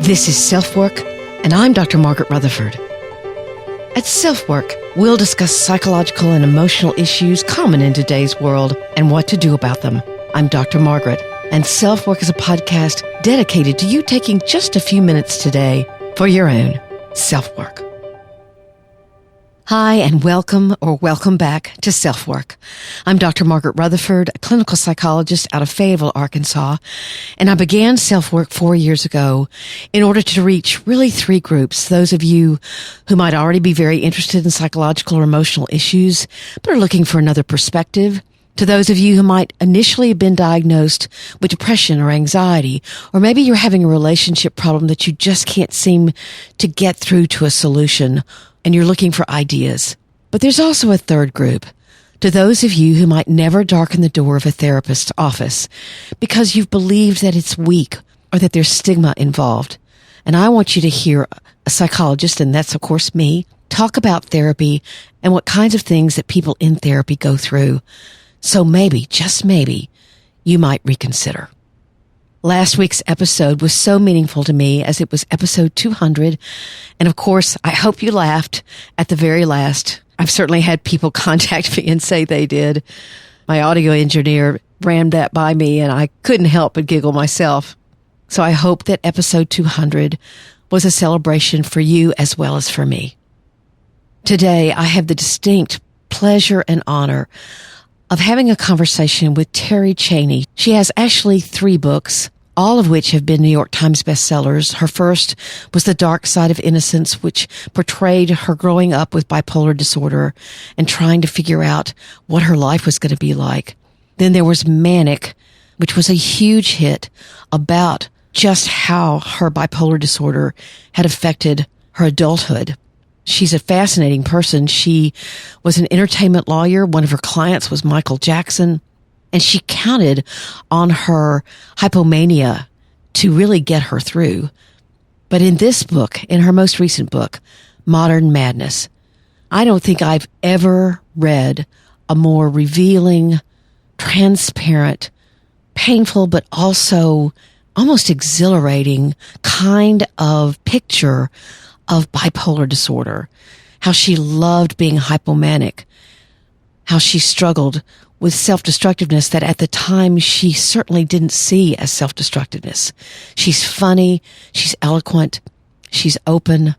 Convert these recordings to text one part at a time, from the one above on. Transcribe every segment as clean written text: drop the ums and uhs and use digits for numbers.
This is SelfWork, and I'm Dr. Margaret Rutherford. At SelfWork, we'll discuss psychological and emotional issues common in today's world and what to do about them. I'm Dr. Margaret, and SelfWork is a podcast dedicated to you taking just a few minutes today for your own self-work. Hi, and welcome back to SelfWork. I'm Dr. Margaret Rutherford, a clinical psychologist out of Fayetteville, Arkansas, and I began SelfWork 4 years ago in order to reach really three groups. Those of you who might already be very interested in psychological or emotional issues, but are looking for another perspective. To those of you who might initially have been diagnosed with depression or anxiety, or maybe you're having a relationship problem that you just can't seem to get through to a solution, and you're looking for ideas. But there's also a third group, to those of you who might never darken the door of a therapist's office because you've believed that it's weak or that there's stigma involved. And I want you to hear a psychologist, and that's of course me, talk about therapy and what kinds of things that people in therapy go through. So maybe, just maybe, you might reconsider. Last week's episode was so meaningful to me as it was episode 200. And of course, I hope you laughed at the very last. I've certainly had people contact me and say they did. My audio engineer ran that by me and I couldn't help but giggle myself. So I hope that episode 200 was a celebration for you as well as for me. Today, I have the distinct pleasure and honor of having a conversation with Terri Cheney. She has actually 3 books, all of which have been New York Times bestsellers. Her first was The Dark Side of Innocence, which portrayed her growing up with bipolar disorder and trying to figure out what her life was going to be like. Then there was Manic, which was a huge hit about just how her bipolar disorder had affected her adulthood. She's a fascinating person. She was an entertainment lawyer. One of her clients was Michael Jackson, and she counted on her hypomania to really get her through. But in this book, in her most recent book, Modern Madness, I don't think I've ever read a more revealing, transparent, painful, but also almost exhilarating kind of picture of bipolar disorder, how she loved being hypomanic, how she struggled with self-destructiveness that at the time she certainly didn't see as self-destructiveness. She's funny, she's eloquent, she's open,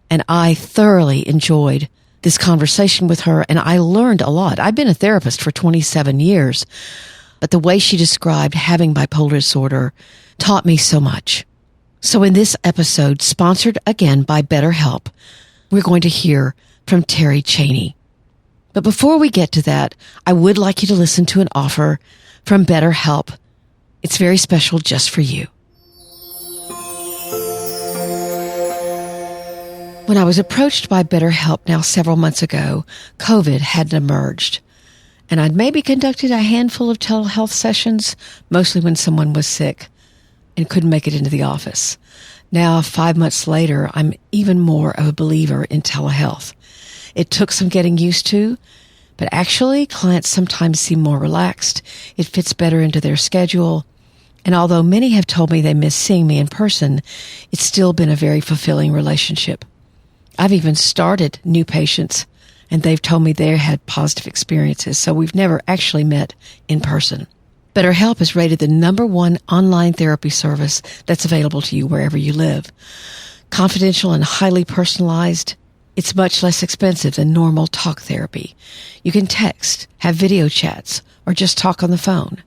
and I thoroughly enjoyed this conversation with her, and I learned a lot. I've been a therapist for 27 years, but the way she described having bipolar disorder taught me so much. So in this episode, sponsored again by BetterHelp, we're going to hear from Terri Cheney. But before we get to that, I would like you to listen to an offer from BetterHelp. It's very special just for you. When I was approached by BetterHelp now several months ago, COVID hadn't emerged. And I'd maybe conducted a handful of telehealth sessions, mostly when someone was sick and couldn't make it into the office. Now, 5 months later, I'm even more of a believer in telehealth. It took some getting used to, but actually, clients sometimes seem more relaxed. It fits better into their schedule. And although many have told me they miss seeing me in person, it's still been a very fulfilling relationship. I've even started new patients, and they've told me they had positive experiences, so we've never actually met in person. BetterHelp is rated the #1 online therapy service that's available to you wherever you live. Confidential and highly personalized, it's much less expensive than normal talk therapy. You can text, have video chats, or just talk on the phone.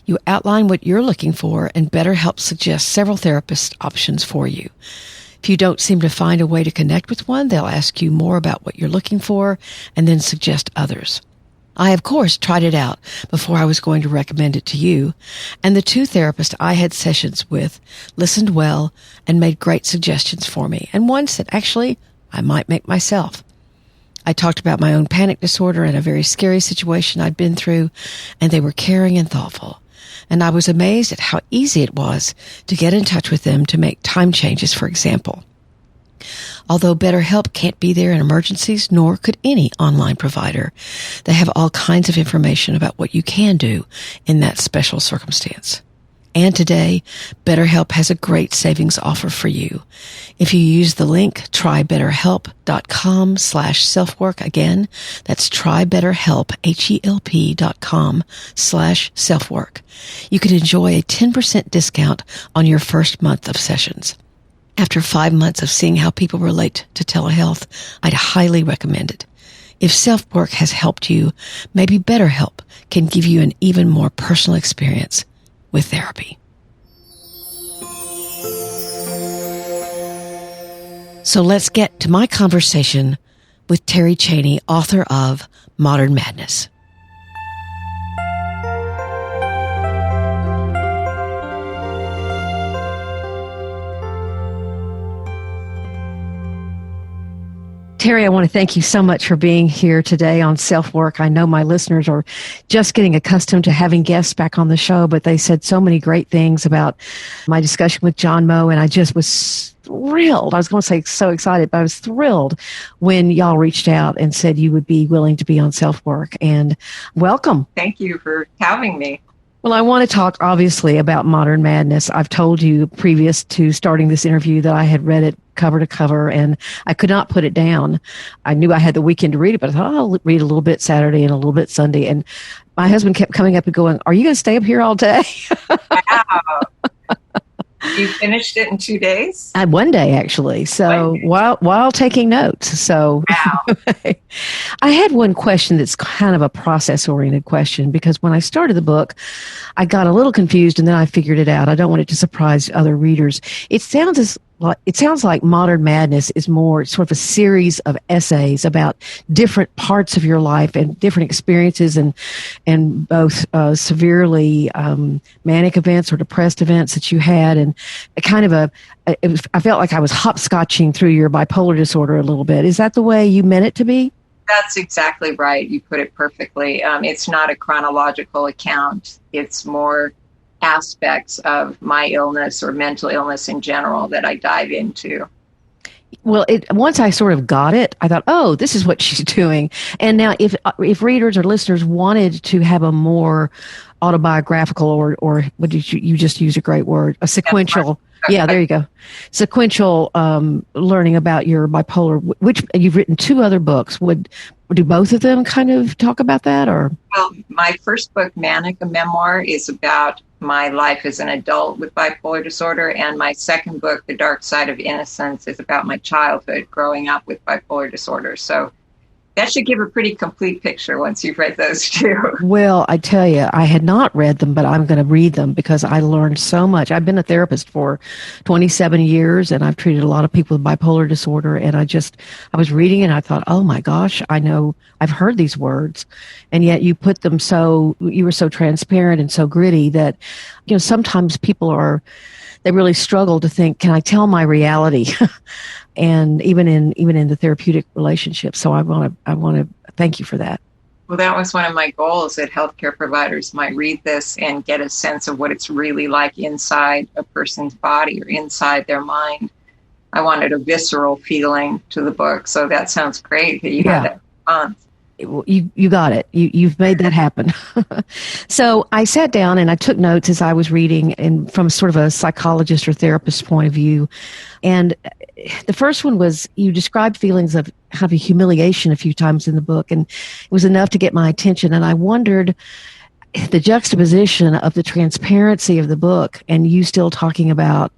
You outline what you're looking for, and BetterHelp suggests several therapist options for you. If you don't seem to find a way to connect with one, they'll ask you more about what you're looking for and then suggest others. I, of course, tried it out before I was going to recommend it to you, and the 2 therapists I had sessions with listened well and made great suggestions for me, and one said, actually, I might make myself. I talked about my own panic disorder and a very scary situation I'd been through, and they were caring and thoughtful. And I was amazed at how easy it was to get in touch with them to make time changes, for example. Although BetterHelp can't be there in emergencies, nor could any online provider, they have all kinds of information about what you can do in that special circumstance. And today, BetterHelp has a great savings offer for you. If you use the link trybetterhelp.com/selfwork, again, that's trybetterhelp, HELP.com/selfwork. You can enjoy a 10% discount on your first month of sessions. After 5 months of seeing how people relate to telehealth, I'd highly recommend it. If SelfWork has helped you, maybe BetterHelp can give you an even more personal experience with therapy. So let's get to my conversation with Terri Cheney, author of Modern Madness. Terri, I want to thank you so much for being here today on SelfWork. I know my listeners are just getting accustomed to having guests back on the show, but they said so many great things about my discussion with John Moe, and I just was thrilled. I was going to say so excited, but I was thrilled when y'all reached out and said you would be willing to be on SelfWork. And welcome. Thank you for having me. Well, I want to talk, obviously, about Modern Madness. I've told you previous to starting this interview that I had read it cover to cover, and I could not put it down. I knew I had the weekend to read it, but I thought I'll read a little bit Saturday and a little bit Sunday. And my husband kept coming up and going, "Are you going to stay up here all day?" Wow. You finished it in 2 days? One day, actually. So while taking notes. So wow. I had one question that's kind of a process-oriented question, because when I started the book, I got a little confused and then I figured it out. I don't want it to surprise other readers. It sounds like Modern Madness is more sort of a series of essays about different parts of your life and different experiences and both severely manic events or depressed events that you had, and I felt like I was hopscotching through your bipolar disorder a little bit. Is that the way you meant it to be? That's exactly right. You put it perfectly. It's not a chronological account. It's more aspects of my illness or mental illness in general that I dive into. Well, once I sort of got it, I thought, oh, this is what she's doing. And now if readers or listeners wanted to have a more autobiographical or what did you just use a great word, a sequential, yeah, there you go, sequential learning about your bipolar, which you've written 2 other books. Do both of them kind of talk about that? Or? Well, my first book, Manic, a memoir, is about my life as an adult with bipolar disorder. And my second book, The Dark Side of Innocence, is about my childhood growing up with bipolar disorder. So that should give a pretty complete picture once you've read those 2. Well, I tell you, I had not read them, but I'm going to read them because I learned so much. I've been a therapist for 27 years, and I've treated a lot of people with bipolar disorder. And I was reading it, and I thought, oh my gosh, I know I've heard these words. And yet you put them you were so transparent and so gritty that, sometimes people they really struggle to think, can I tell my reality? And even in the therapeutic relationship. So I want to thank you for that. Well, that was one of my goals, that healthcare providers might read this and get a sense of what it's really like inside a person's body or inside their mind. I wanted a visceral feeling to the book. So that sounds great that you had that response. You got it. You've made that happen. So I sat down and I took notes as I was reading, and from sort of a psychologist or therapist point of view. And the first one was, you described feelings of kind of humiliation a few times in the book, and it was enough to get my attention. And I wondered the juxtaposition of the transparency of the book and you still talking about,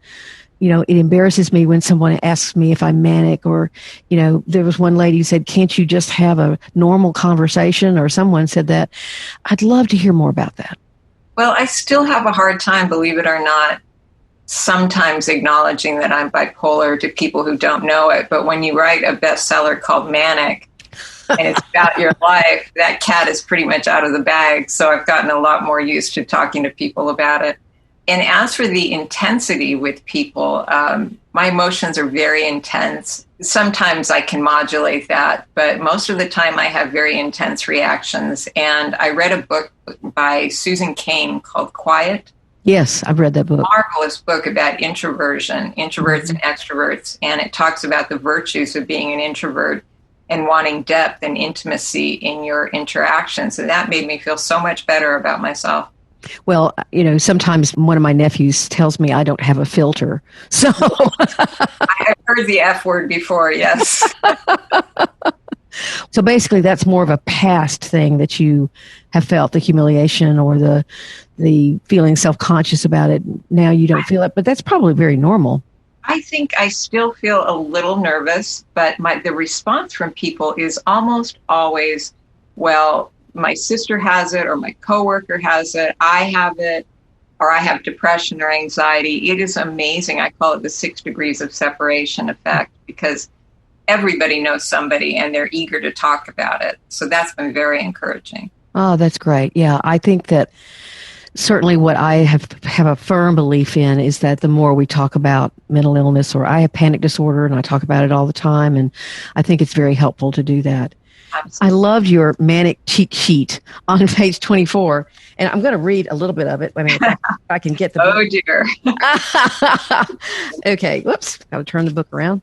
it embarrasses me when someone asks me if I'm manic, or, there was one lady who said, can't you just have a normal conversation? Or someone said that. I'd love to hear more about that. Well, I still have a hard time, believe it or not, sometimes acknowledging that I'm bipolar to people who don't know it. But when you write a bestseller called Manic, and it's about your life, that cat is pretty much out of the bag. So I've gotten a lot more used to talking to people about it. And as for the intensity with people, my emotions are very intense. Sometimes I can modulate that, but most of the time I have very intense reactions. And I read a book by Susan Cain called Quiet. Yes, I've read that book. Marvelous book about introversion, introverts and extroverts. And it talks about the virtues of being an introvert and wanting depth and intimacy in your interactions. And that made me feel so much better about myself. Well, sometimes one of my nephews tells me I don't have a filter. So I've heard the F word before, yes. So basically that's more of a past thing that you have felt, the humiliation or the feeling self-conscious about it. Now you don't feel it, but that's probably very normal. I think I still feel a little nervous, but the response from people is almost always, well, my sister has it, or my coworker has it, I have it, or I have depression or anxiety. It is amazing. I call it the 6 degrees of separation effect, because everybody knows somebody and they're eager to talk about it. So that's been very encouraging. Oh, that's great. Yeah, I think that certainly what I have a firm belief in is that the more we talk about mental illness, or I have panic disorder and I talk about it all the time, and I think it's very helpful to do that. Absolutely. I loved your manic cheat sheet on page 24, and I'm going to read a little bit of it. I mean, if I can get the book. Oh, dear. Okay, whoops, got to turn the book around.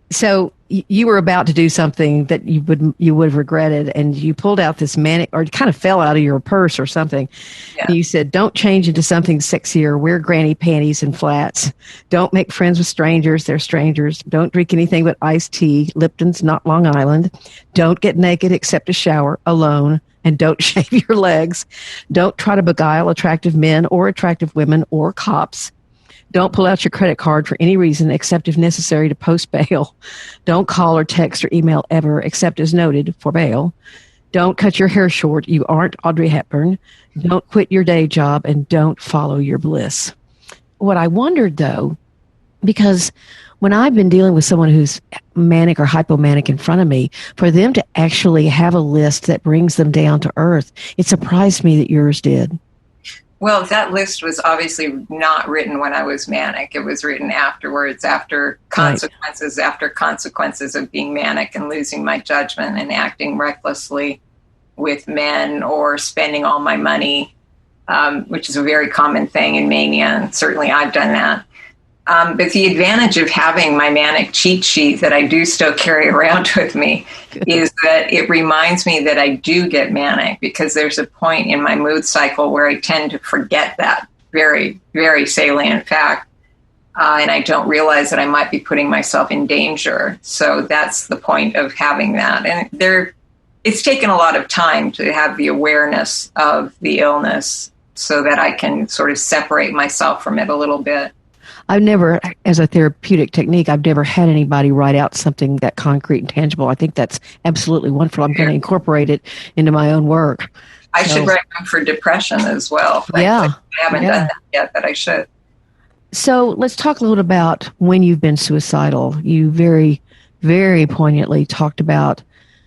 So you were about to do something that you would have regretted, and you pulled out this manic, or it kind of fell out of your purse or something. Yeah. You said, "Don't change into something sexier. Wear granny panties and flats. Don't make friends with strangers. They're strangers. Don't drink anything but iced tea. Lipton's not Long Island. Don't get naked except to shower alone. And don't shave your legs. Don't try to beguile attractive men or attractive women or cops. Don't pull out your credit card for any reason except if necessary to post bail. Don't call or text or email ever except as noted for bail. Don't cut your hair short. You aren't Audrey Hepburn. Don't quit your day job, and don't follow your bliss." What I wondered, though, because when I've been dealing with someone who's manic or hypomanic in front of me, for them to actually have a list that brings them down to earth, it surprised me that yours did. Well, that list was obviously not written when I was manic. It was written afterwards, after consequences, right. After consequences of being manic and losing my judgment and acting recklessly with men, or spending all my money, which is a very common thing in mania, and certainly I've done that. But the advantage of having my manic cheat sheet that I do still carry around with me is that it reminds me that I do get manic, because there's a point in my mood cycle where I tend to forget that very, very salient fact. And I don't realize that I might be putting myself in danger. So that's the point of having that. And it's taken a lot of time to have the awareness of the illness so that I can sort of separate myself from it a little bit. I've never, as a therapeutic technique, I've never had anybody write out something that concrete and tangible. I think that's absolutely wonderful. I'm going to incorporate it into my own work. I should write one for depression as well. Yeah. I haven't done that yet, but I should. So let's talk a little about when you've been suicidal. You very, very poignantly talked about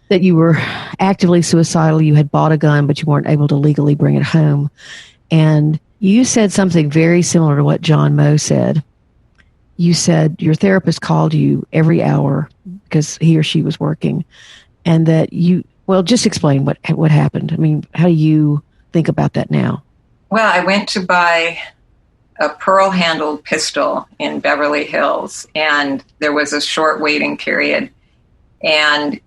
that you were actively suicidal. You had bought a gun, but you weren't able to legally bring it home. And you said something very similar to what John Moe said. You said your therapist called you every hour because he or she was working, and that just explain what happened. I mean, how do you think about that now? Well, I went to buy a pearl-handled pistol in Beverly Hills, and there was a short waiting period. And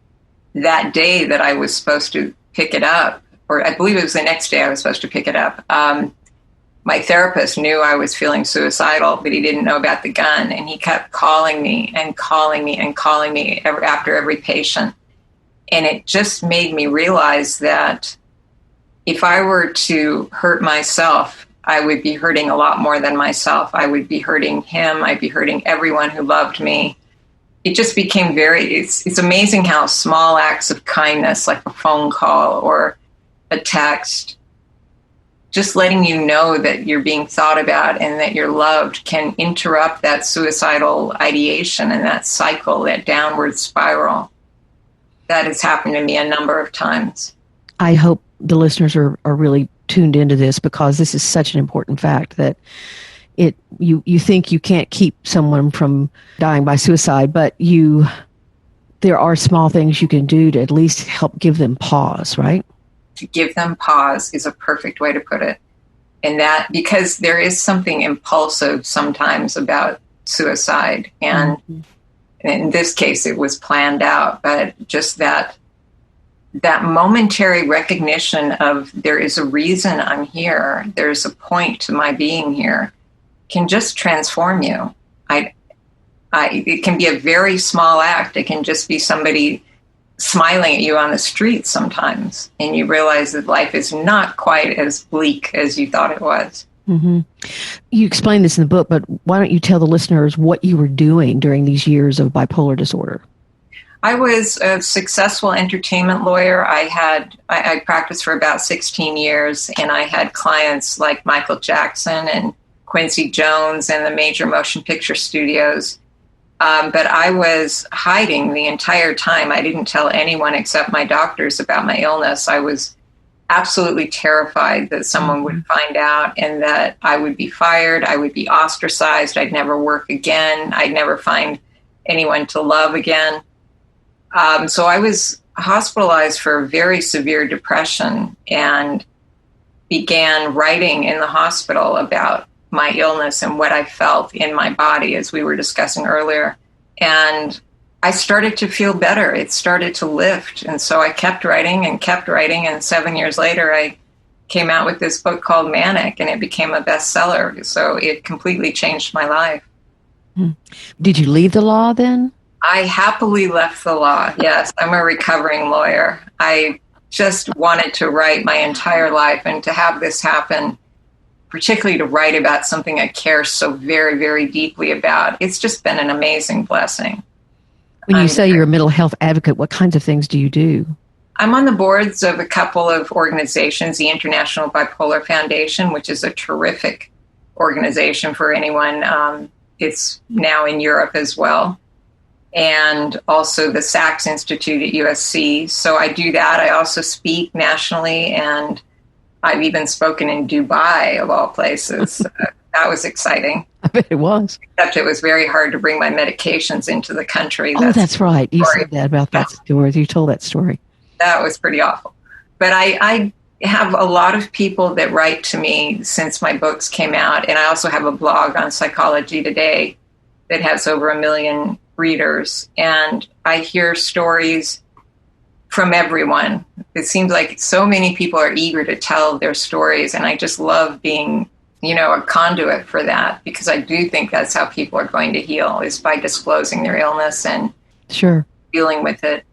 that day that I was supposed to pick it up, or I believe it was the next day I was supposed to pick it up, my therapist knew I was feeling suicidal, but he didn't know about the gun. And he kept calling me and calling me and calling me after every patient. And it just made me realize that if I were to hurt myself, I would be hurting a lot more than myself. I would be hurting him. I'd be hurting everyone who loved me. It just became it's amazing how small acts of kindness, like a phone call or a text, just letting you know that you're being thought about and that you're loved, can interrupt that suicidal ideation and that cycle, that downward spiral. That has happened to me a number of times. I hope the listeners are really tuned into this, because this is such an important fact that you think you can't keep someone from dying by suicide, but there are small things you can do to at least help give them pause, right? To give them pause is a perfect way to put it. And that, because there is something impulsive sometimes about suicide. And in this case, it was planned out, but just that that momentary recognition of there is a reason I'm here, there's a point to my being here, can just transform you. It can be a very small act. It can just be somebody smiling at you on the street sometimes, and you realize that life is not quite as bleak as you thought it was. Mm-hmm. You explain this in the book, but why don't you tell the listeners what you were doing during these years of bipolar disorder? I was a successful entertainment lawyer. I practiced for about 16 years, and I had clients like Michael Jackson and Quincy Jones and the major motion picture studios. But I was hiding the entire time. I didn't tell anyone except my doctors about my illness. I was absolutely terrified that someone would find out and that I would be fired. I would be ostracized. I'd never work again. I'd never find anyone to love again. So I was hospitalized for a very severe depression and began writing in the hospital about my illness and what I felt in my body, as we were discussing earlier. And I started to feel better. It started to lift. And so I kept writing. And 7 years later, I came out with this book called Manic, and it became a bestseller. So it completely changed my life. Did you leave the law then? I happily left the law. Yes, I'm a recovering lawyer. I just wanted to write my entire life, and to have this happen, particularly to write about something I care so very, very deeply about, it's just been an amazing blessing. When you say you're a mental health advocate, what kinds of things do you do? I'm on the boards of a couple of organizations, the International Bipolar Foundation, which is a terrific organization for anyone. It's now in Europe as well. And also the Sachs Institute at USC. So I do that. I also speak nationally, and I've even spoken in Dubai, of all places. That was exciting. I bet it was. Except it was very hard to bring my medications into the country. That's right. You said that about that story. You told that story. That was pretty awful. But I have a lot of people that write to me since my books came out. And I also have a blog on Psychology Today that has over 1 million readers. And I hear stories from everyone. It seems like so many people are eager to tell their stories. And I just love being, a conduit for that, because I do think that's how people are going to heal, is by disclosing their illness and dealing with it.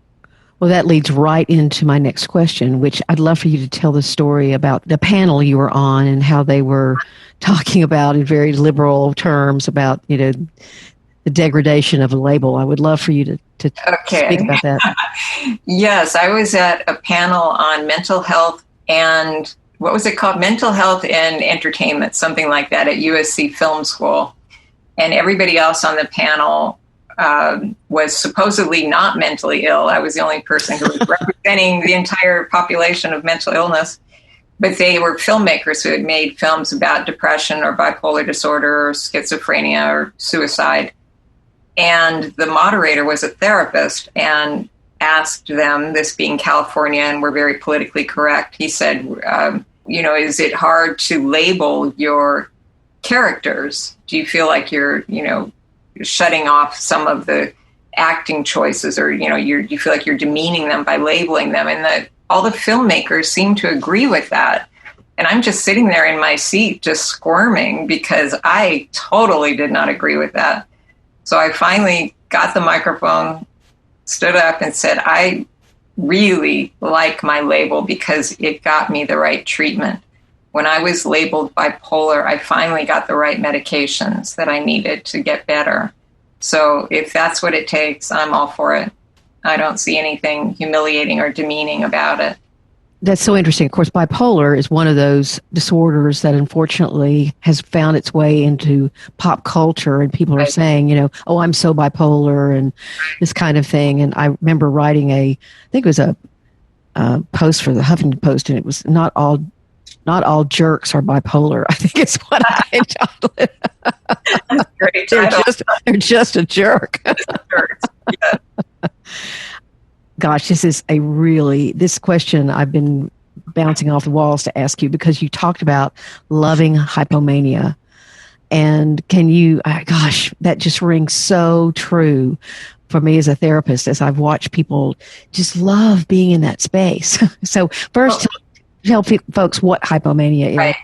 Well, that leads right into my next question, which I'd love for you to tell the story about the panel you were on and how they were talking about in very liberal terms about, the degradation of a label. I would love for you to speak about that. Yes, I was at a panel on mental health and what was it called? Mental health and entertainment, something like that, at USC Film School. And everybody else on the panel was supposedly not mentally ill. I was the only person who was representing the entire population of mental illness. But they were filmmakers who had made films about depression or bipolar disorder or schizophrenia or suicide. And the moderator was a therapist and asked them, this being California, and we're very politically correct, he said, is it hard to label your characters? Do you feel like you're shutting off some of the acting choices, or, you feel like you're demeaning them by labeling them? And all the filmmakers seem to agree with that. And I'm just sitting there in my seat, just squirming, because I totally did not agree with that. So I finally got the microphone, stood up and said, I really like my label because it got me the right treatment. When I was labeled bipolar, I finally got the right medications that I needed to get better. So if that's what it takes, I'm all for it. I don't see anything humiliating or demeaning about it. That's so interesting. Of course, bipolar is one of those disorders that unfortunately has found its way into pop culture, and people are saying, oh, I'm so bipolar and this kind of thing. And I remember writing I think it was a post for the Huffington Post, and it was not all jerks are bipolar. I think it's what I entitled it. That's great. They're just a jerk. Yeah. Gosh, this question I've been bouncing off the walls to ask you, because you talked about loving hypomania. And that just rings so true. for me as a therapist, as I've watched people just love being in that space. So first, tell folks what hypomania is. Right.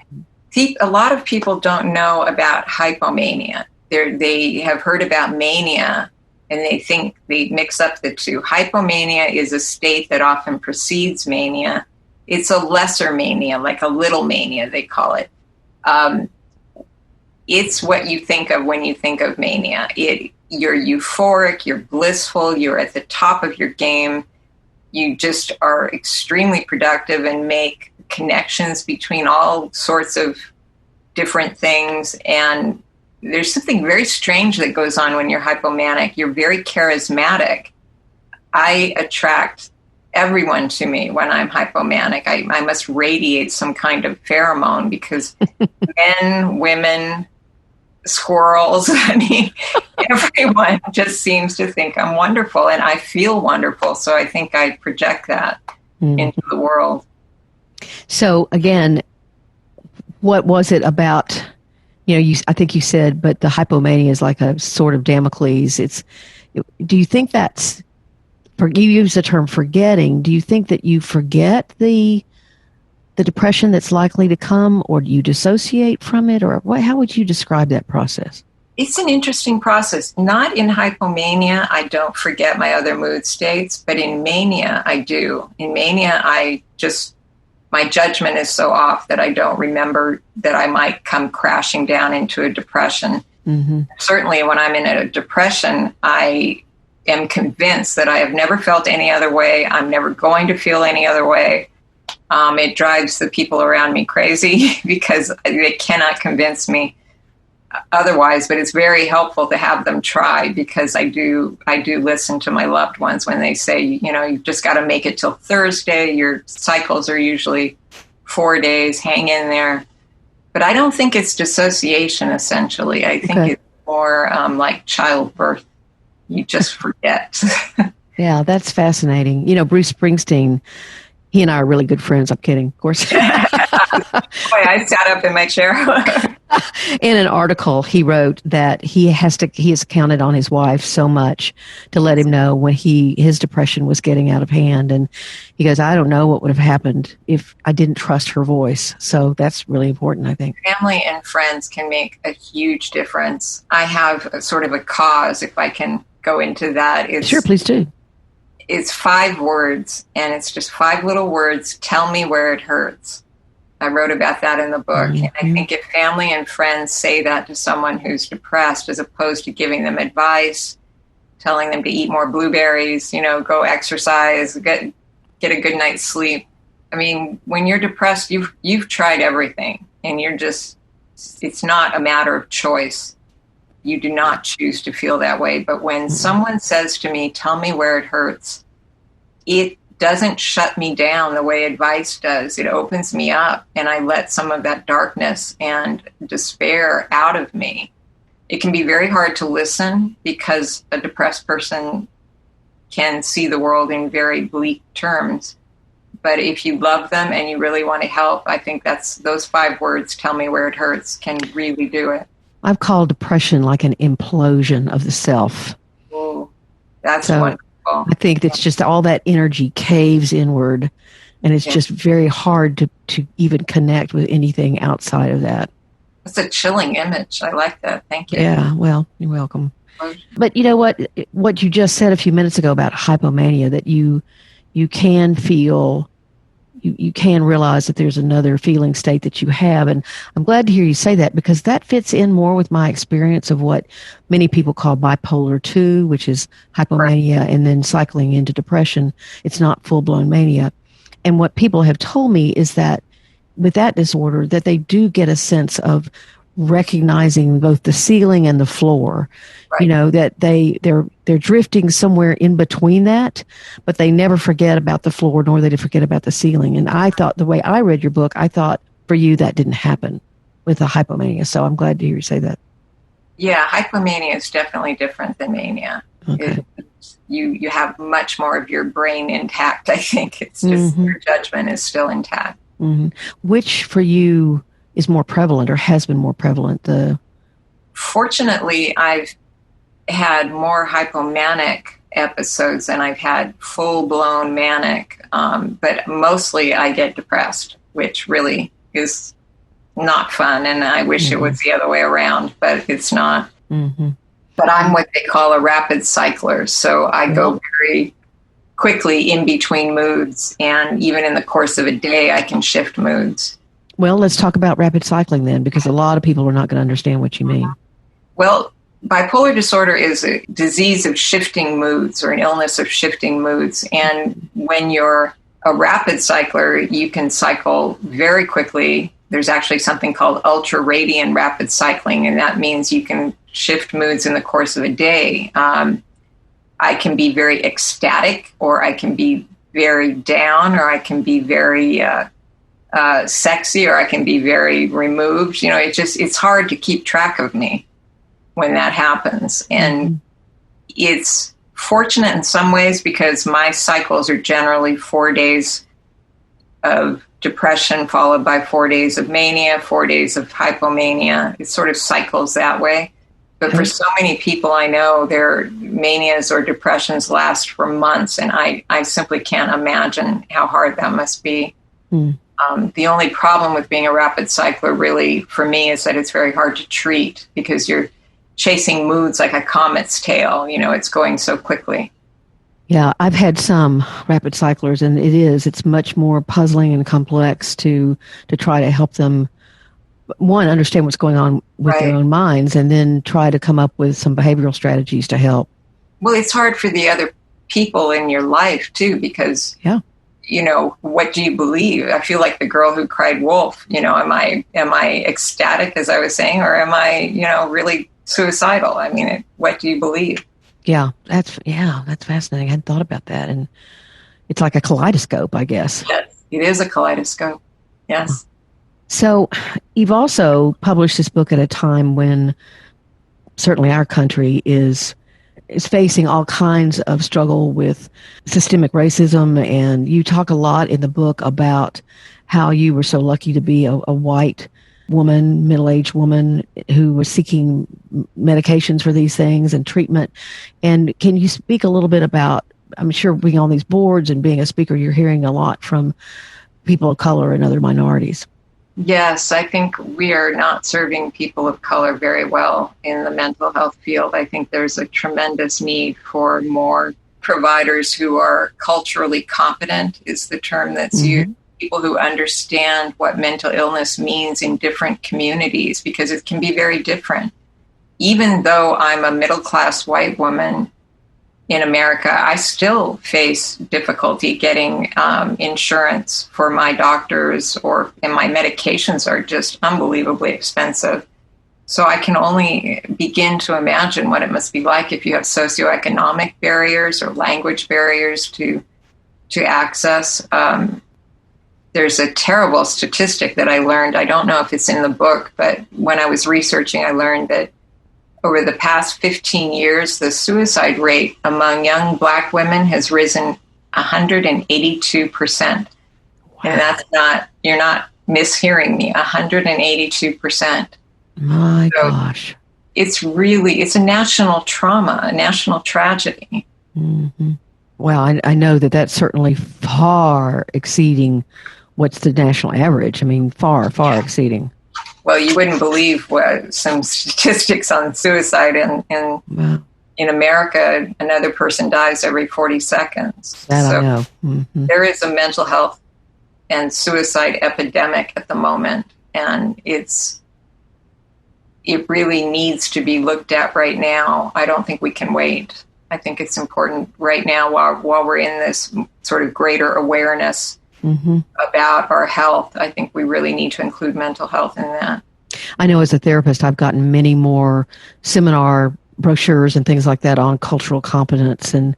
A lot of people don't know about hypomania. They have heard about mania, and they think they mix up the two. Hypomania is a state that often precedes mania. It's a lesser mania, like a little mania, they call it. It's what you think of when you think of mania. You're euphoric, you're blissful, you're at the top of your game. You just are extremely productive and make connections between all sorts of different things. And there's something very strange that goes on when you're hypomanic. You're very charismatic. I attract everyone to me when I'm hypomanic. I must radiate some kind of pheromone because men, women, squirrels, I mean, everyone just seems to think I'm wonderful, and I feel wonderful. So I think I project that into the world. So again, what was it about, I think you said, but the hypomania is like a sort of Damocles. Do you think that's, you use the term forgetting, do you think that you forget the depression that's likely to come, or do you dissociate from it, or how would you describe that process? It's an interesting process. Not in hypomania, I don't forget my other mood states, but in mania, I do. In mania, my judgment is so off that I don't remember that I might come crashing down into a depression. Mm-hmm. Certainly when I'm in a depression, I am convinced that I have never felt any other way. I'm never going to feel any other way. It drives the people around me crazy because they cannot convince me otherwise, but it's very helpful to have them try, because I do listen to my loved ones when they say, you've just got to make it till Thursday. Your cycles are usually 4 days, hang in there. But I don't think it's dissociation, essentially. I think it's more like childbirth. You just forget. Yeah, that's fascinating. Bruce Springsteen, he and I are really good friends. I'm kidding, of course. Boy, I sat up in my chair. In an article, he wrote that he has counted on his wife so much to let him know when his depression was getting out of hand. And he goes, I don't know what would have happened if I didn't trust her voice. So that's really important, I think. Family and friends can make a huge difference. I have a sort of a cause, if I can go into that. Sure, please do. It's 5 words, and it's just 5 little words. Tell me where it hurts. I wrote about that in the book. Mm-hmm. And I think if family and friends say that to someone who's depressed, as opposed to giving them advice, telling them to eat more blueberries, go exercise, get a good night's sleep. I mean, when you're depressed, you've tried everything, and it's not a matter of choice. You do not choose to feel that way. But when someone says to me, tell me where it hurts, it doesn't shut me down the way advice does. It opens me up, and I let some of that darkness and despair out of me. It can be very hard to listen because a depressed person can see the world in very bleak terms. But if you love them and you really want to help, I think those 5 words, tell me where it hurts, can really do it. I've called depression like an implosion of the self. Oh, that's wonderful. I think that's just all that energy caves inward, and it's just very hard to even connect with anything outside of that. It's a chilling image. I like that. Thank you. Yeah, well, you're welcome. But you know what you just said a few minutes ago about hypomania, that you can feel, you can realize that there's another feeling state that you have. And I'm glad to hear you say that, because that fits in more with my experience of what many people call bipolar 2, which is hypomania and then cycling into depression. It's not full-blown mania. And what people have told me is that with that disorder, that they do get a sense of recognizing both the ceiling and the floor. Right. That they're drifting somewhere in between that, but they never forget about the floor, nor they forget about the ceiling. And I thought, the way I read your book, I thought for you that didn't happen with the hypomania. So I'm glad to hear you say that. Yeah, hypomania is definitely different than mania. Okay. You have much more of your brain intact, I think. It's just your judgment is still intact. Mm-hmm. Which for you is more prevalent, or has been more prevalent? Fortunately, I've had more hypomanic episodes than I've had full-blown manic. But mostly I get depressed, which really is not fun. And I wish it was the other way around, but it's not. But I'm what they call a rapid cycler. So I go very quickly in between moods. And even in the course of a day, I can shift moods. Well, let's talk about rapid cycling then, because a lot of people are not going to understand what you mean. Well, bipolar disorder is a disease of shifting moods, or an illness of shifting moods. And when you're a rapid cycler, you can cycle very quickly. There's actually something called ultra-radian rapid cycling, and that means you can shift moods in the course of a day. I can be very ecstatic, or I can be very down, or I can be very sexy, or I can be very removed. It's hard to keep track of me when that happens. And it's fortunate in some ways because my cycles are generally 4 days of depression followed by 4 days of mania, 4 days of hypomania. It sort of cycles that way. But for so many people I know, their manias or depressions last for months, and I simply can't imagine how hard that must be. The only problem with being a rapid cycler really for me is that it's very hard to treat because you're chasing moods like a comet's tail. It's going so quickly. Yeah, I've had some rapid cyclers, and it's much more puzzling and complex to try to help them, one, understand what's going on with their own minds, and then try to come up with some behavioral strategies to help. Well, it's hard for the other people in your life, too, because, what do you believe? I feel like the girl who cried wolf. Am I ecstatic, as I was saying, or am I, really suicidal? I mean, what do you believe? That's fascinating. I hadn't thought about that. And it's like a kaleidoscope, I guess. Yes, it is a kaleidoscope. Yes. So you've also published this book at a time when certainly our country is facing all kinds of struggle with systemic racism. And you talk a lot in the book about how you were so lucky to be a white woman, middle-aged woman who was seeking medications for these things and treatment. And can you speak a little bit about, I'm sure being on these boards and being a speaker, you're hearing a lot from people of color and other minorities. Yes, I think we are not serving people of color very well in the mental health field. I think there's a tremendous need for more providers who are culturally competent, is the term that's used. People who understand what mental illness means in different communities, because it can be very different. Even though I'm a middle-class white woman in America, I still face difficulty getting insurance for my doctors, and my medications are just unbelievably expensive. So I can only begin to imagine what it must be like if you have socioeconomic barriers or language barriers to access. There's a terrible statistic that I learned. I don't know if it's in the book, but when I was researching, I learned that over the past 15 years, the suicide rate among young Black women has risen 182%. Wow. And that's you're not mishearing me, 182%. My gosh. It's a national trauma, a national tragedy. Well, I know that's certainly far exceeding what's the national average. I mean, far exceeding. Well, you wouldn't believe some statistics on suicide in America. Another person dies every 40 seconds. That I know. There is a mental health and suicide epidemic at the moment, and it really needs to be looked at right now. I don't think we can wait. I think it's important right now while we're in this sort of greater awareness about our health. I think we really need to include mental health in that. I know as a therapist, I've gotten many more seminar brochures and things like that on cultural competence. And,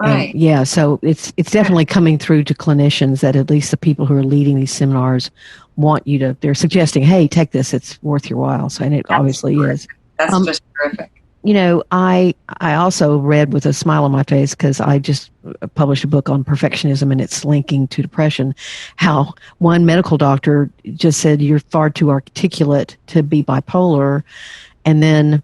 right? And so it's definitely coming through to clinicians that at least the people who are leading these seminars want you to, they're suggesting, hey, take this, it's worth your while. So, and it obviously is. That's just terrific. I also read with a smile on my face, because I just published a book on perfectionism and its linking to depression, how one medical doctor just said, you're far too articulate to be bipolar. And then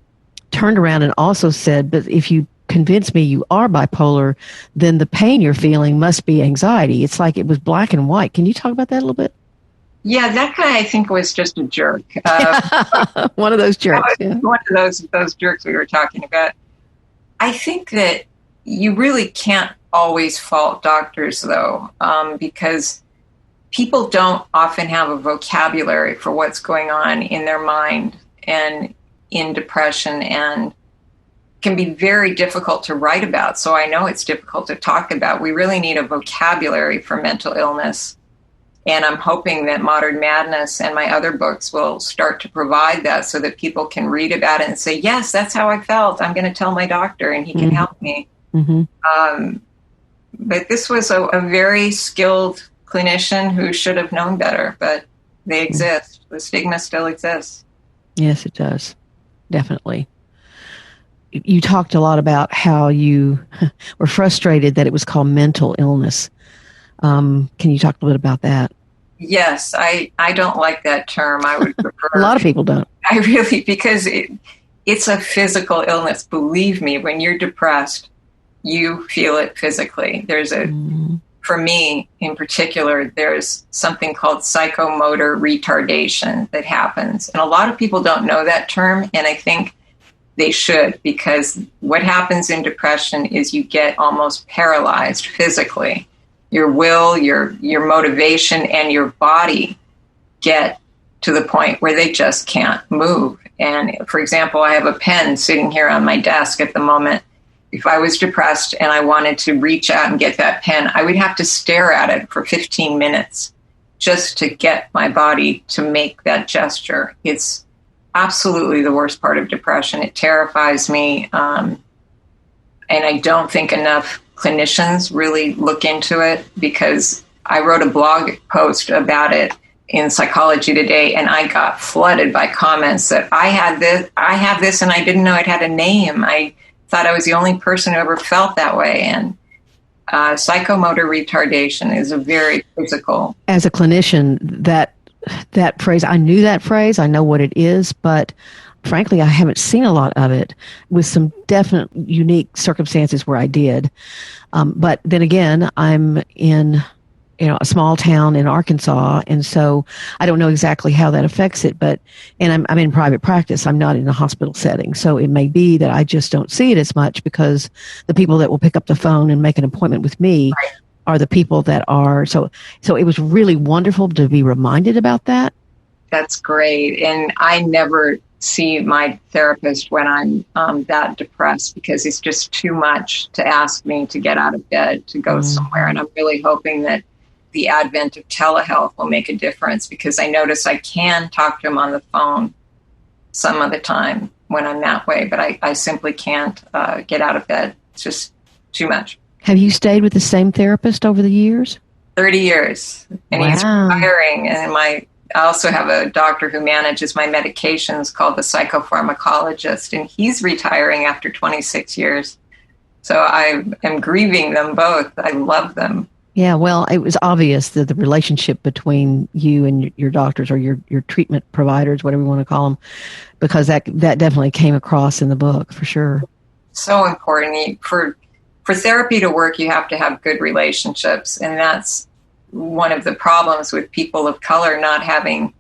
turned around and also said, but if you convince me you are bipolar, then the pain you're feeling must be anxiety. It's like it was black and white. Can you talk about that a little bit? Yeah, that guy I think was just a jerk. One of those jerks. Yeah. One of those jerks we were talking about. I think that you really can't always fault doctors, though, because people don't often have a vocabulary for what's going on in their mind and in depression, and can be very difficult to write about. So I know it's difficult to talk about. We really need a vocabulary for mental illness. And I'm hoping that Modern Madness and my other books will start to provide that so that people can read about it and say, yes, that's how I felt. I'm going to tell my doctor and he can help me. Mm-hmm. But this was a very skilled clinician who should have known better, but they exist. The stigma still exists. Yes, it does. Definitely. You talked a lot about how you were frustrated that it was called mental illness. Can you talk a little bit about that? Yes, I don't like that term. I would prefer... A lot of people don't. I really, because it's a physical illness. Believe me, when you're depressed, you feel it physically. There's for me in particular, there's something called psychomotor retardation that happens. And a lot of people don't know that term, and I think they should, because what happens in depression is you get almost paralyzed physically. Your will, your motivation, and your body get to the point where they just can't move. And for example, I have a pen sitting here on my desk at the moment. If I was depressed and I wanted to reach out and get that pen, I would have to stare at it for 15 minutes just to get my body to make that gesture. It's absolutely the worst part of depression. It terrifies me. And I don't think enough clinicians really look into it, because I wrote a blog post about it in Psychology Today, and I got flooded by comments that I have this, and I didn't know it had a name. I thought I was the only person who ever felt that way. And psychomotor retardation is a very physical. As a clinician, that phrase, I knew that phrase, I know what it is, but frankly, I haven't seen a lot of it, with some definite unique circumstances where I did. But then again, I'm in, a small town in Arkansas, and so I don't know exactly how that affects it. And I'm in private practice. I'm not in a hospital setting, so it may be that I just don't see it as much, because the people that will pick up the phone and make an appointment with me are the people that are. So it was really wonderful to be reminded about that. That's great, and I never see my therapist when I'm that depressed, because it's just too much to ask me to get out of bed to go somewhere. And I'm really hoping that the advent of telehealth will make a difference, because I notice I can talk to him on the phone some of the time when I'm that way, but I simply can't get out of bed. It's just too much. Have you stayed with the same therapist over the years? 30 years. And he's retiring, and I also have a doctor who manages my medications called the psychopharmacologist, and he's retiring after 26 years. So I am grieving them both. I love them. Yeah, well, it was obvious that the relationship between you and your doctors, or your treatment providers, whatever you want to call them, because that definitely came across in the book, for sure. So important. For therapy to work, you have to have good relationships, and that's one of the problems with people of color not having,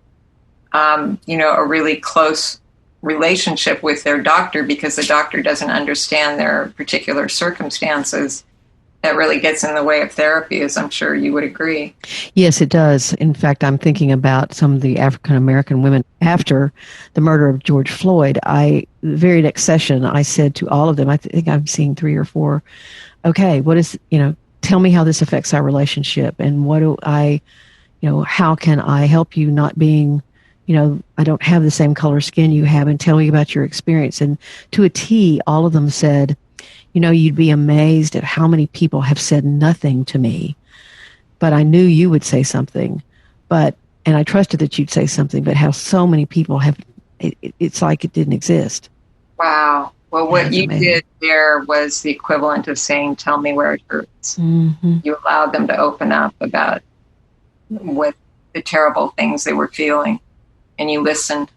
a really close relationship with their doctor, because the doctor doesn't understand their particular circumstances. That really gets in the way of therapy, as I'm sure you would agree. Yes, it does. In fact, I'm thinking about some of the African-American women after the murder of George Floyd. The very next session, I said to all of them, I think I'm seeing 3 or 4, okay, what is, tell me how this affects our relationship, and what do I, how can I help you not being, I don't have the same color skin you have, and tell me about your experience. And to a T, all of them said, you'd be amazed at how many people have said nothing to me, but I knew you would say something, and I trusted that you'd say something, but how so many people have, it's like it didn't exist. Wow. Well, what you did there was the equivalent of saying, tell me where it hurts. Mm-hmm. You allowed them to open up about what the terrible things they were feeling, and you listened.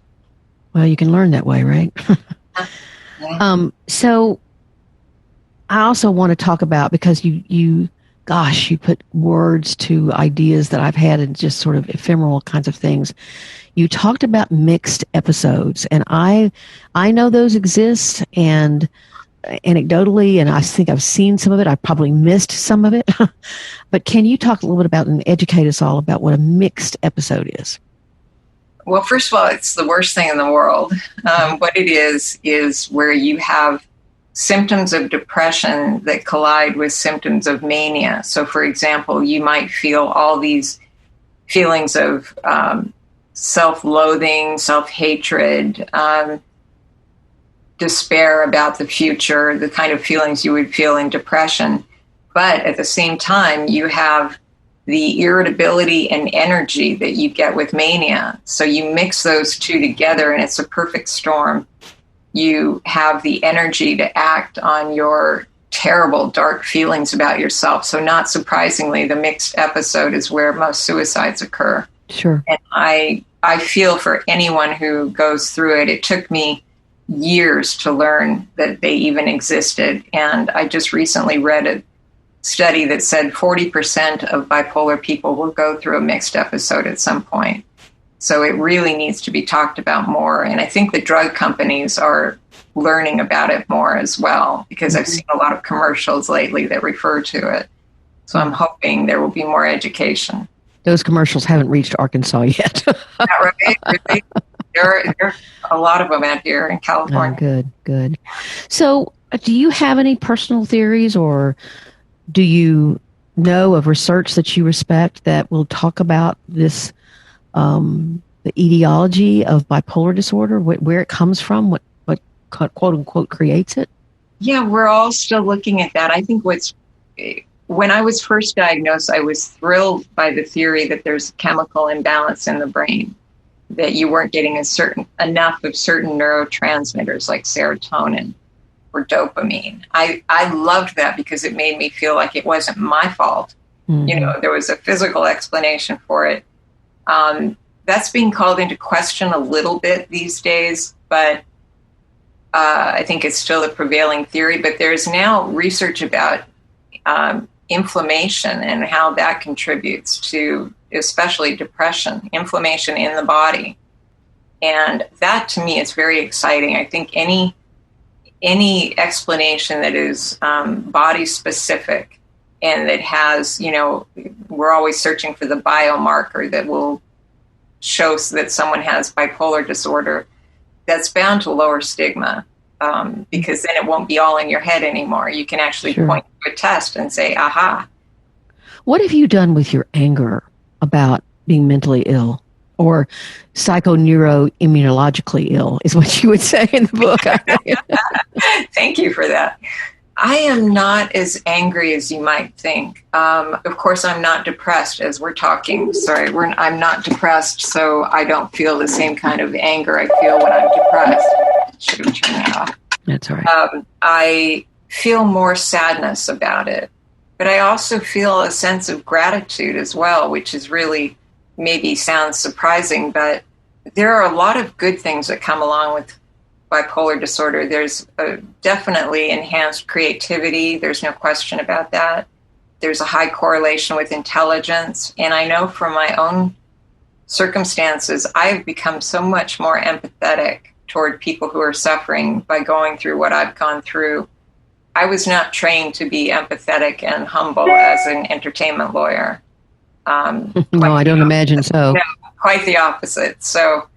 Well, you can learn that way, right? So I also want to talk about, because you put words to ideas that I've had and just sort of ephemeral kinds of things. You talked about mixed episodes, and I know those exist, and anecdotally, and I think I've seen some of it. I probably missed some of it. But can you talk a little bit about and educate us all about what a mixed episode is? Well, first of all, it's the worst thing in the world. What it is where you have symptoms of depression that collide with symptoms of mania. So, for example, you might feel all these feelings of self-loathing, self-hatred, despair about the future, the kind of feelings you would feel in depression. But at the same time, you have the irritability and energy that you get with mania. So you mix those two together and it's a perfect storm. You have the energy to act on your terrible, dark feelings about yourself. So not surprisingly, the mixed episode is where most suicides occur. Sure. And I feel for anyone who goes through it. It took me years to learn that they even existed. And I just recently read a study that said 40% of bipolar people will go through a mixed episode at some point. So it really needs to be talked about more. And I think the drug companies are learning about it more as well, because I've seen a lot of commercials lately that refer to it. So I'm hoping there will be more education. Those commercials haven't reached Arkansas yet. Not right. There are a lot of them out here in California. Oh, good. So do you have any personal theories, or do you know of research that you respect that will talk about this, the etiology of bipolar disorder, where it comes from, what quote unquote creates it? Yeah, we're all still looking at that. I think when I was first diagnosed, I was thrilled by the theory that there's a chemical imbalance in the brain, that you weren't getting enough of certain neurotransmitters like serotonin or dopamine. I loved that because it made me feel like it wasn't my fault. Mm-hmm. There was a physical explanation for it. That's being called into question a little bit these days, but I think it's still the prevailing theory. But there's now research about inflammation and how that contributes to especially depression, inflammation in the body. And that to me is very exciting. I think any explanation that is body specific and that has, we're always searching for the biomarker that will show that someone has bipolar disorder, that's bound to lower stigma, because then it won't be all in your head anymore. You can actually point to a test and say, aha. What have you done with your anger about being mentally ill, or psychoneuroimmunologically ill is what you would say in the book? Thank you for that. I am not as angry as you might think. Of course, I'm not depressed as we're talking. Sorry, I'm not depressed, so I don't feel the same kind of anger I feel when I'm depressed. Should have turned that off. That's all right. I feel more sadness about it, but I also feel a sense of gratitude as well, which is really maybe sounds surprising, but there are a lot of good things that come along with bipolar disorder. There's definitely enhanced creativity. There's no question about that. There's a high correlation with intelligence. And I know from my own circumstances, I've become so much more empathetic toward people who are suffering by going through what I've gone through. I was not trained to be empathetic and humble as an entertainment lawyer. No, I don't imagine so. No, quite the opposite. So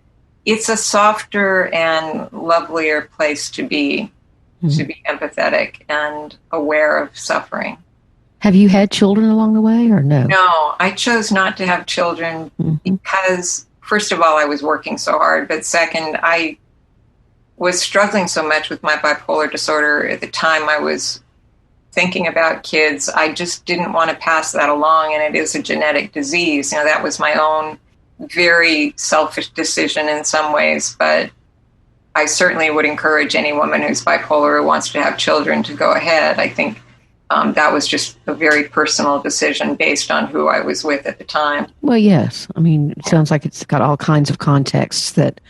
it's a softer and lovelier place to be empathetic and aware of suffering. Have you had children along the way, or no? No, I chose not to have children because, first of all, I was working so hard. But second, I was struggling so much with my bipolar disorder at the time I was thinking about kids. I just didn't want to pass that along. And it is a genetic disease. That was my own very selfish decision in some ways, but I certainly would encourage any woman who's bipolar who wants to have children to go ahead. I think that was just a very personal decision based on who I was with at the time. Well, yes. I mean, it sounds like it's got all kinds of contexts that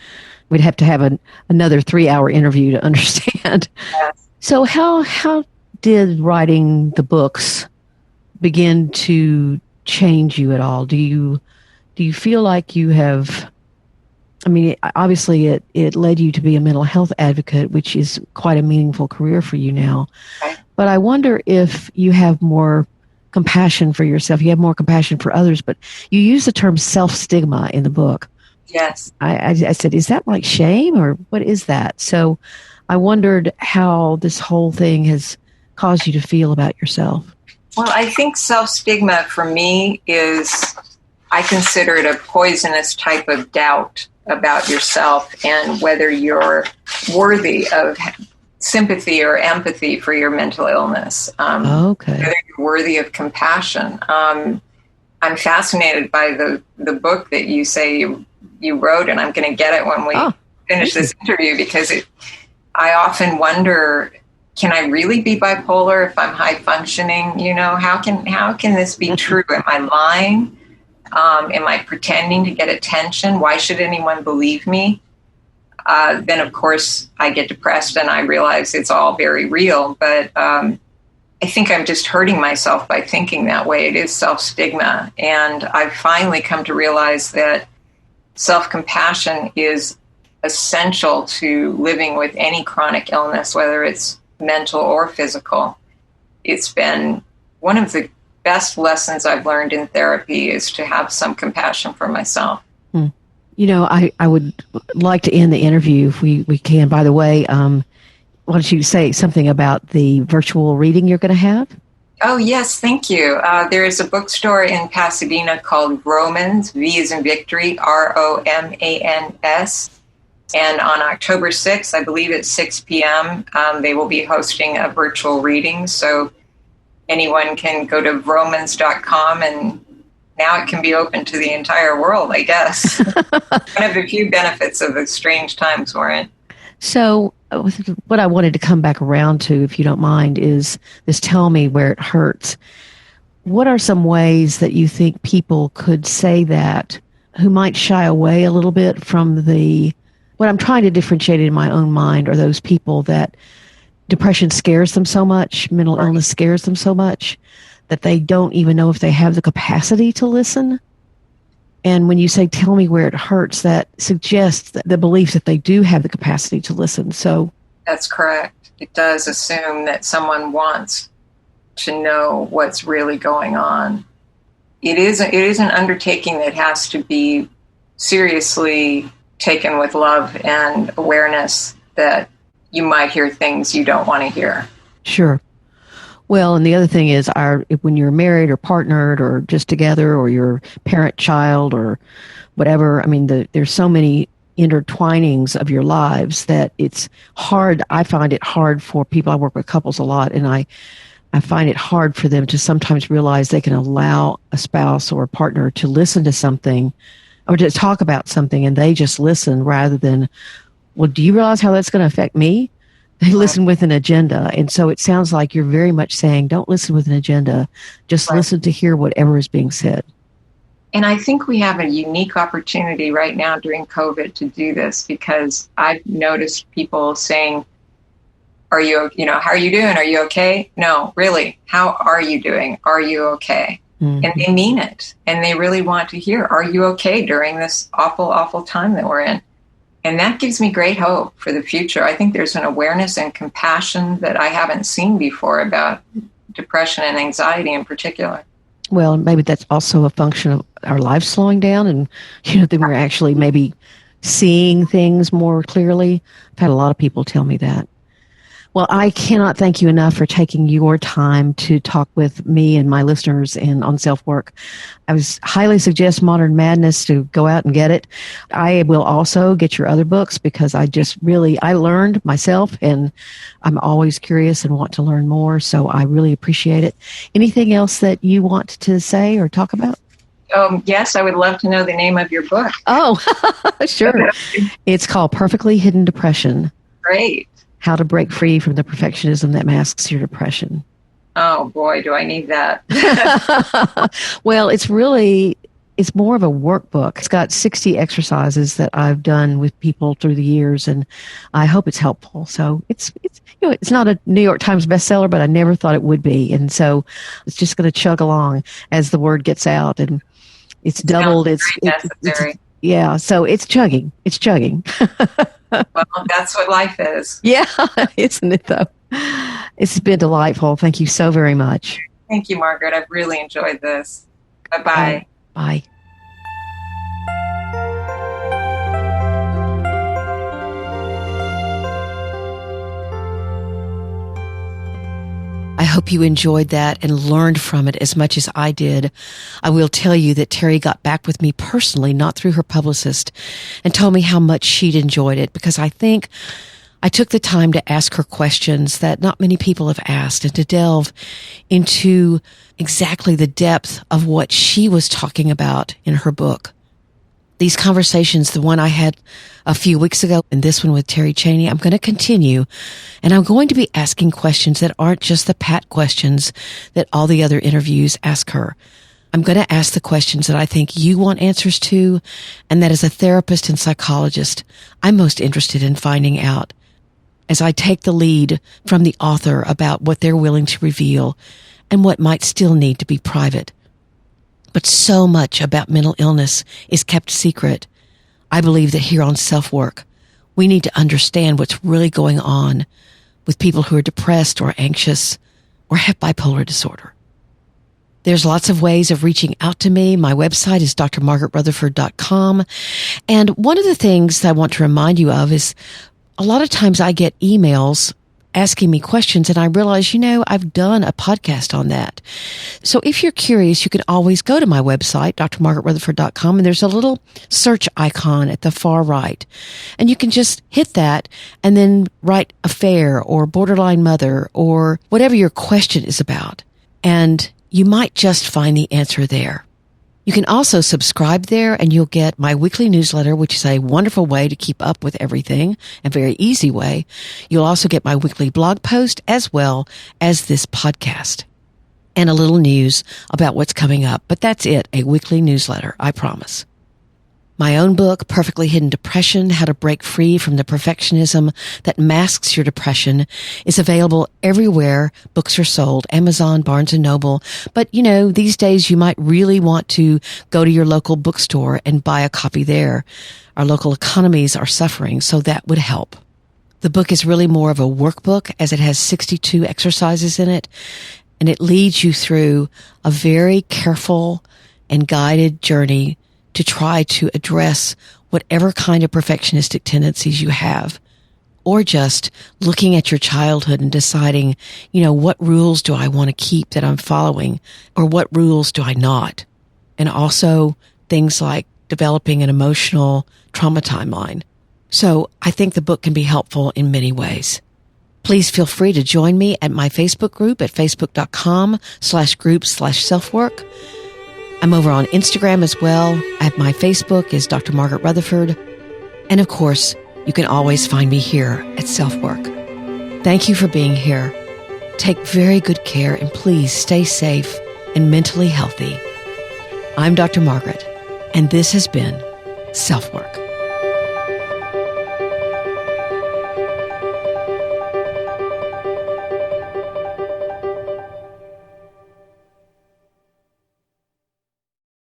we'd have to have another 3-hour interview to understand. Yes. So how did writing the books begin to change you at all? Do you feel like you have, I mean, obviously it led you to be a mental health advocate, which is quite a meaningful career for you now. Right. But I wonder if you have more compassion for yourself, you have more compassion for others, but you use the term self-stigma in the book. Yes. I said, is that like shame or what is that? So I wondered how this whole thing has caused you to feel about yourself. Well, I think self-stigma for me is, I consider it a poisonous type of doubt about yourself and whether you're worthy of sympathy or empathy for your mental illness. Okay. Whether you're worthy of compassion. I'm fascinated by the book that you say you wrote, and I'm going to get it when we finish this interview, because I often wonder, can I really be bipolar if I'm high functioning? You know, how can this be true? Am I lying? Am I pretending to get attention? Why should anyone believe me? Then, of course, I get depressed and I realize it's all very real. But I think I'm just hurting myself by thinking that way. It is self-stigma. And I've finally come to realize that self-compassion is essential to living with any chronic illness, whether it's mental or physical. It's been one of the best lessons I've learned in therapy, is to have some compassion for myself. You know, I would like to end the interview if we can. By the way, why don't you say something about the virtual reading you're going to have? Oh, yes, thank you. There is a bookstore in Pasadena called Romans, V as in Victory, ROMANS. And on October 6th, I believe at 6 p.m., they will be hosting a virtual reading. So anyone can go to romans.com, and now it can be open to the entire world, I guess. One of the few benefits of the strange times we're in. So what I wanted to come back around to, if you don't mind, is this tell me where it hurts. What are some ways that you think people could say that who might shy away a little bit from what I'm trying to differentiate in my own mind are those people that depression scares them so much, mental illness scares them so much, that they don't even know if they have the capacity to listen. And when you say, tell me where it hurts, that suggests the belief that they do have the capacity to listen. So that's correct. It does assume that someone wants to know what's really going on. It is an undertaking that has to be seriously taken with love and awareness that you might hear things you don't want to hear. Sure. Well, and the other thing is, when you're married or partnered or just together, or you're parent-child or whatever, I mean, there's so many intertwinings of your lives that it's hard. I find it hard for people. I work with couples a lot, and I find it hard for them to sometimes realize they can allow a spouse or a partner to listen to something or to talk about something, and they just listen rather than, well, do you realize how that's going to affect me? They listen with an agenda. And so it sounds like you're very much saying, don't listen with an agenda. Just listen to hear whatever is being said. And I think we have a unique opportunity right now during COVID to do this, because I've noticed people saying, how are you doing? Are you okay? No, really. How are you doing? Are you okay? Mm-hmm. And they mean it. And they really want to hear, are you okay during this awful, awful time that we're in? And that gives me great hope for the future. I think there's an awareness and compassion that I haven't seen before about depression and anxiety in particular. Well, maybe that's also a function of our lives slowing down, and that we're actually maybe seeing things more clearly. I've had a lot of people tell me that. Well, I cannot thank you enough for taking your time to talk with me and my listeners on SelfWork. I would highly suggest Modern Madness, to go out and get it. I will also get your other books, because I learned myself, and I'm always curious and want to learn more. So I really appreciate it. Anything else that you want to say or talk about? Yes, I would love to know the name of your book. Oh, sure. It's called Perfectly Hidden Depression. Great. How to break free from the perfectionism that masks your depression. Oh, boy, do I need that. Well, it's really it's more of a workbook. It's got 60 exercises that I've done with people through the years, and I hope it's helpful. So it's it's not a New York Times bestseller, but I never thought it would be. And so it's just going to chug along as the word gets out, and it's doubled. It's yeah. So it's chugging. It's chugging. Well, that's what life is. Yeah, isn't it though? It's been delightful. Thank you so very much. Thank you, Margaret. I've really enjoyed this. Bye-bye. Bye. I hope you enjoyed that and learned from it as much as I did. I will tell you that Terri got back with me personally, not through her publicist, and told me how much she'd enjoyed it, because I think I took the time to ask her questions that not many people have asked, and to delve into exactly the depth of what she was talking about in her book. These conversations, the one I had a few weeks ago and this one with Terri Cheney, I'm going to continue, and I'm going to be asking questions that aren't just the pat questions that all the other interviews ask her. I'm going to ask the questions that I think you want answers to, and that as a therapist and psychologist, I'm most interested in finding out, as I take the lead from the author about what they're willing to reveal and what might still need to be private. But so much about mental illness is kept secret. I believe that here on SelfWork, we need to understand what's really going on with people who are depressed or anxious or have bipolar disorder. There's lots of ways of reaching out to me. My website is drmargaretrutherford.com. And one of the things that I want to remind you of is a lot of times I get emails asking me questions, and I realize, I've done a podcast on that. So if you're curious, you can always go to my website, drmargaretrutherford.com, and there's a little search icon at the far right. And you can just hit that and then write affair or borderline mother or whatever your question is about. And you might just find the answer there. You can also subscribe there, and you'll get my weekly newsletter, which is a wonderful way to keep up with everything, a very easy way. You'll also get my weekly blog post as well as this podcast and a little news about what's coming up. But that's it, a weekly newsletter, I promise. My own book, Perfectly Hidden Depression, How to Break Free from the Perfectionism That Masks Your Depression, is available everywhere books are sold, Amazon, Barnes & Noble. But, these days you might really want to go to your local bookstore and buy a copy there. Our local economies are suffering, so that would help. The book is really more of a workbook, as it has 62 exercises in it, and it leads you through a very careful and guided journey to try to address whatever kind of perfectionistic tendencies you have, or just looking at your childhood and deciding, what rules do I want to keep that I'm following, or what rules do I not? And also things like developing an emotional trauma timeline. So I think the book can be helpful in many ways. Please feel free to join me at my Facebook group at facebook.com/group/selfwork. I'm over on Instagram as well. At my Facebook is Dr. Margaret Rutherford. And of course, you can always find me here at SelfWork. Thank you for being here. Take very good care, and please stay safe and mentally healthy. I'm Dr. Margaret, and this has been SelfWork.